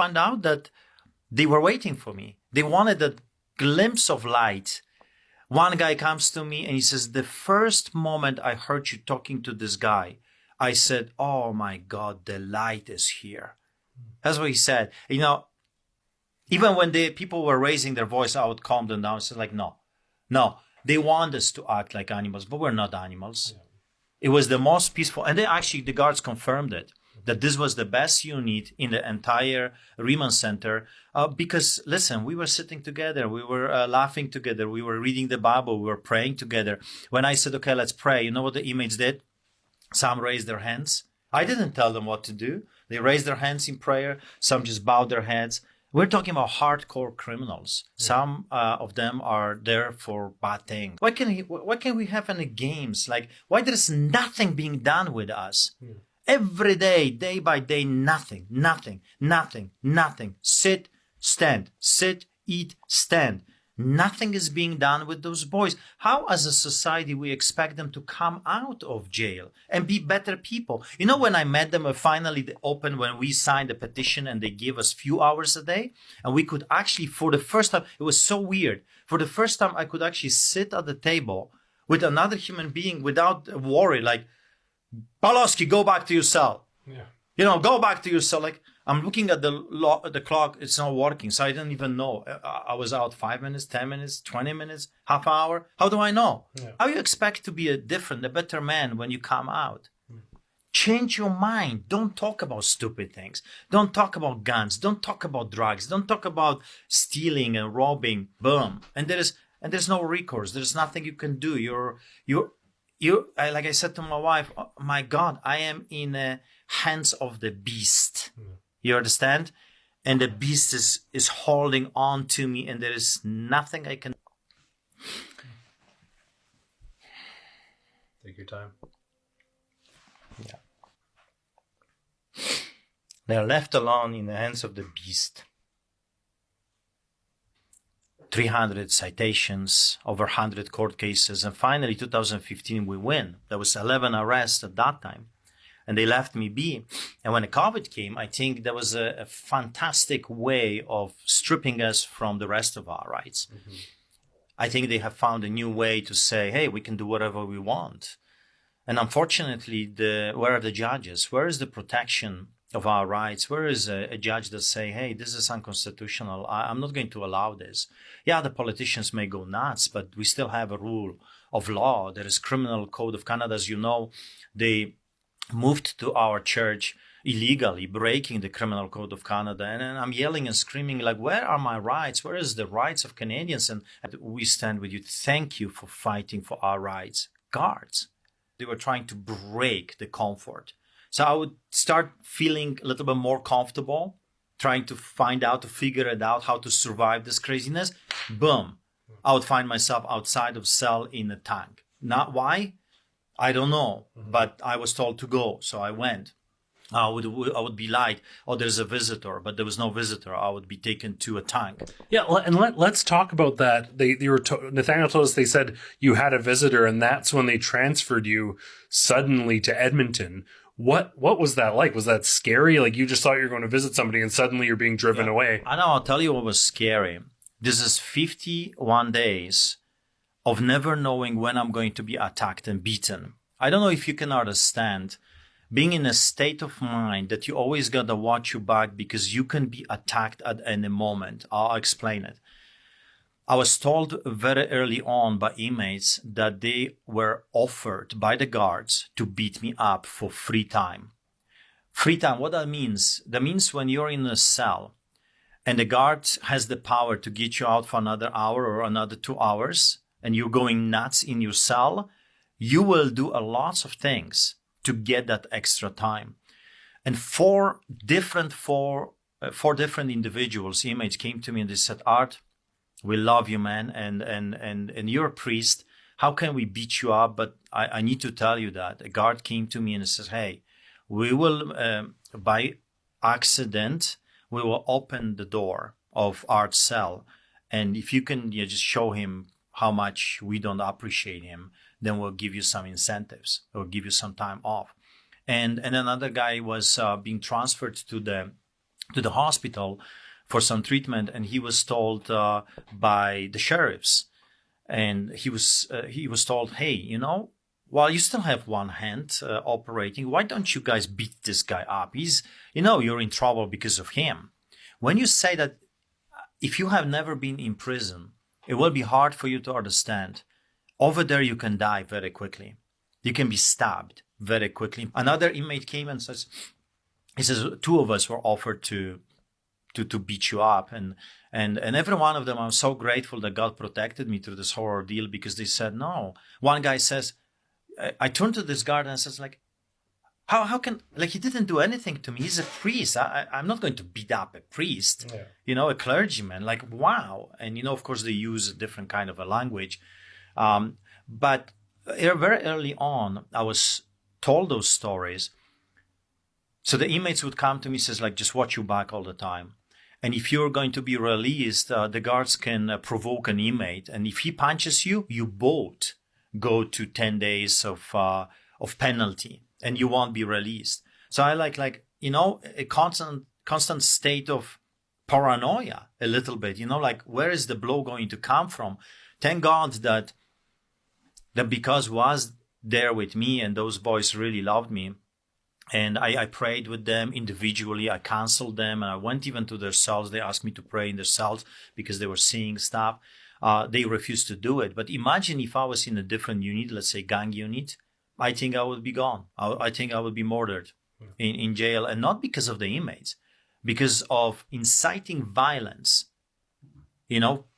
found out that they were waiting for me. They wanted a glimpse of light. One guy comes to me and he says, the first moment I heard you talking to this guy, I said, oh my God, the light is here. That's what he said. Even when the people were raising their voice, I would calm them down. I said, like, no, they want us to act like animals, but we're not animals. Yeah. It was the most peaceful. And the guards confirmed it, that this was the best unit in the entire Riemann Center. Because, listen, we were sitting together. We were laughing together. We were reading the Bible. We were praying together. When I said, okay, let's pray, you know what the inmates did? Some raised their hands. I didn't tell them what to do. They raised their hands in prayer. Some just bowed their heads. We're talking about hardcore criminals. Yeah. Some of them are there for bad things. Why can we have any games? Like, why there's nothing being done with us? Yeah. Every day by day, nothing. Sit, stand, sit, eat, stand. Nothing is being done with those boys. How, as a society, we expect them to come out of jail and be better people? When I met them, finally they opened when we signed a petition and they gave us few hours a day. And we could actually, for the first time, it was so weird. For the first time, I could actually sit at the table with another human being without a worry. Like, Pawlowski, go back to your cell. Yeah. Go back to your cell. Like, I'm looking at the clock. It's not working. So I didn't even know. I was out 5 minutes, 10 minutes, 20 minutes, half hour. How do I know? Yeah. How you expect to be a better man when you come out? Change your mind. Don't talk about stupid things. Don't talk about guns. Don't talk about drugs. Don't talk about stealing and robbing. Boom. And there's no recourse. There's nothing you can do. Like I said to my wife, oh, my God, I am in the hands of the beast. You understand? And the beast is holding on to me, and there is nothing I can. Take your time. Yeah. They are left alone in the hands of the beast. 300 citations, over 100 court cases, and finally 2015 we win. There was 11 arrests at that time. And they left me be. And when the COVID came, I think there was a fantastic way of stripping us from the rest of our rights. Mm-hmm. I think they have found a new way to say, hey, we can do whatever we want. And unfortunately, where are the judges? Where is the protection of our rights? Where is a judge that say, hey, this is unconstitutional. I'm not going to allow this. Yeah, the politicians may go nuts, but we still have a rule of law. There is Criminal Code of Canada. As you know, they moved to our church illegally, breaking the Criminal Code of Canada. And I'm yelling and screaming, like, where are my rights? Where is the rights of Canadians? And we stand with you. Thank you for fighting for our rights. Guards, they were trying to break the comfort. So I would start feeling a little bit more comfortable, trying to figure it out, how to survive this craziness. Boom. I would find myself outside of cell in a tank. Not why? I don't know, but I was told to go, so I went. I would be like, oh, there's a visitor, but there was no visitor. I would be taken to a tank. Yeah, and let's talk about that. Nathaniel told us they said you had a visitor, and that's when they transferred you suddenly to Edmonton. What was that like? Was that scary? Like, you just thought you were going to visit somebody, and suddenly you're being driven away. I know. I'll tell you what was scary. This is 51 days of never knowing when I'm going to be attacked and beaten. I don't know if you can understand being in a state of mind that you always got to watch your back because you can be attacked at any moment. I'll explain it. I was told very early on by inmates that they were offered by the guards to beat me up for free time. Free time, what that means? That means when you're in a cell and the guard has the power to get you out for another hour or another 2 hours and you're going nuts in your cell, you will do a lots of things to get that extra time. And four different individuals, inmates, came to me and they said, Art, we love you, man, and you're a priest. How can we beat you up? But I need to tell you that. A guard came to me and says, hey, we will, by accident, we will open the door of Art's cell. And if you can just show him how much we don't appreciate him, then we'll give you some incentives. We'll give you some time off. And another guy was being transferred to the to the hospital for some treatment, and he was told by the sheriffs, and he was told, hey, while you still have one hand operating, why don't you guys beat this guy up? You're in trouble because of him. When you say that, if you have never been in prison, it will be hard for you to understand. Over there, you can die very quickly. You can be stabbed very quickly. Another inmate came and says, two of us were offered to beat you up, and every one of them, I'm so grateful that God protected me through this whole ordeal, because they said no. One guy says, I turned to this guard and says, like, how can, like, he didn't do anything to me. He's a priest. I'm not going to beat up a priest, a clergyman. Like, wow. And of course they use a different kind of a language, but very early on I was told those stories. So the inmates would come to me, says, like, just watch your back all the time. And if you're going to be released, the guards can provoke an inmate. And if he punches you, you both go to 10 days of penalty, and you won't be released. So I like a constant state of paranoia a little bit, like, where is the blow going to come from? Thank God that because was there with me, and those boys really loved me. And I prayed with them individually. I counseled them, and I went even to their cells. They asked me to pray in their cells because they were seeing stuff. They refused to do it. But imagine if I was in a different unit, let's say gang unit, I think I would be gone. I think I would be murdered in jail, and not because of the inmates, because of inciting violence,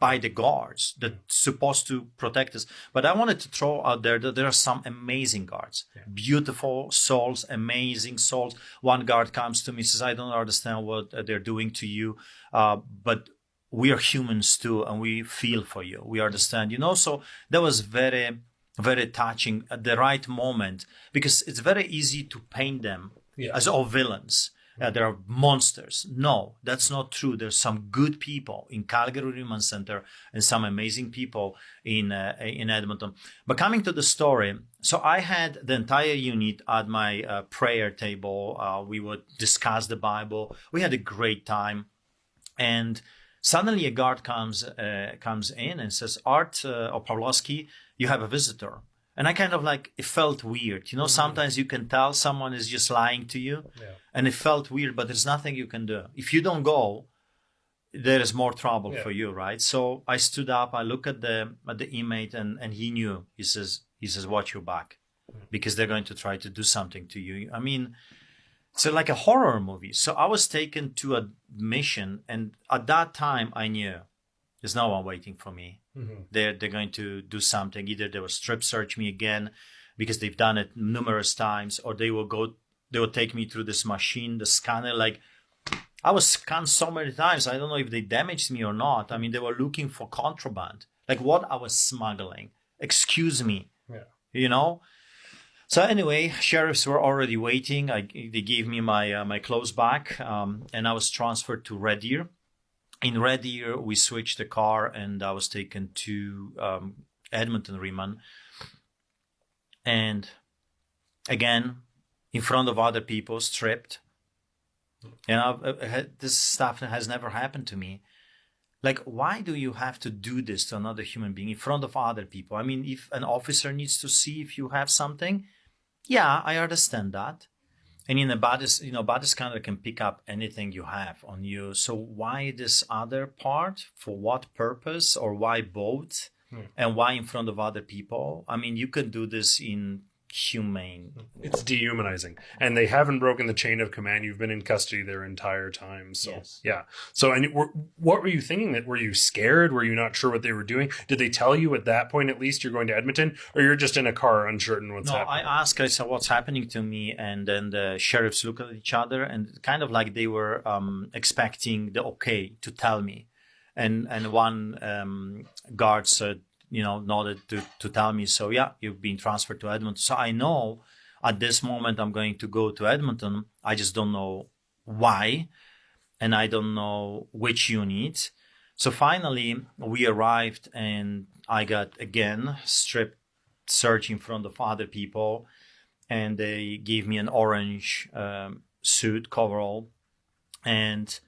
by the guards that's supposed to protect us. But I wanted to throw out there that there are some amazing guards, beautiful souls, amazing souls. One guard comes to me, says, I don't understand what they're doing to you, but we are humans too, and we feel for you. We understand, So that was very, very touching at the right moment, because it's very easy to paint them as all villains. There are monsters. No, that's not true. There's some good people in Calgary Remand Center, and some amazing people in Edmonton. But coming to the story, so I had the entire unit at my prayer table. We would discuss the Bible. We had a great time, and suddenly a guard comes in and says, Art Pawlowski, you have a visitor. And I kind of it felt weird. Sometimes you can tell someone is just lying to you, and it felt weird, but there's nothing you can do. If you don't go, there is more trouble for you, right? So I stood up, I looked at the inmate, and he knew. He says, watch your back, because they're going to try to do something to you. I mean, so like a horror movie. So I was taken to a mission, and at that time I knew there's no one waiting for me. Mm-hmm. They're going to do something. Either they will strip search me again, because they've done it numerous times, or they will take me through this machine, the scanner. Like, I was scanned so many times. I don't know if they damaged me or not. I mean, they were looking for contraband, like what I was smuggling. Excuse me, So anyway, sheriffs were already waiting. They gave me my clothes back, and I was transferred to Red Deer. In Red Deer, we switched the car, and I was taken to Edmonton Remand. And again, in front of other people, stripped. This stuff has never happened to me. Like, why do you have to do this to another human being in front of other people? I mean, if an officer needs to see if you have something, yeah, I understand that. And in a body scanner can pick up anything you have on you. So why this other part? For what purpose? Or why both? And why in front of other people? I mean, you can do this in humane. It's dehumanizing. And they haven't broken the chain of command. You've been in custody their entire time. So, yes. Yeah. So, and what were you thinking? Were you scared? Were you not sure what they were doing? Did they tell you at that point, at least, you're going to Edmonton? Or you're just in a car uncertain what's happening? No, I said, what's happening to me? And then the sheriffs looked at each other, and kind of like they were expecting the okay to tell me. And one guard said, nodded to tell me, so yeah, you've been transferred to Edmonton. So I know at this moment I'm going to go to Edmonton. I just don't know why, and I don't know which unit. So finally we arrived, and I got again strip search in front of other people, and they gave me an orange suit coverall, And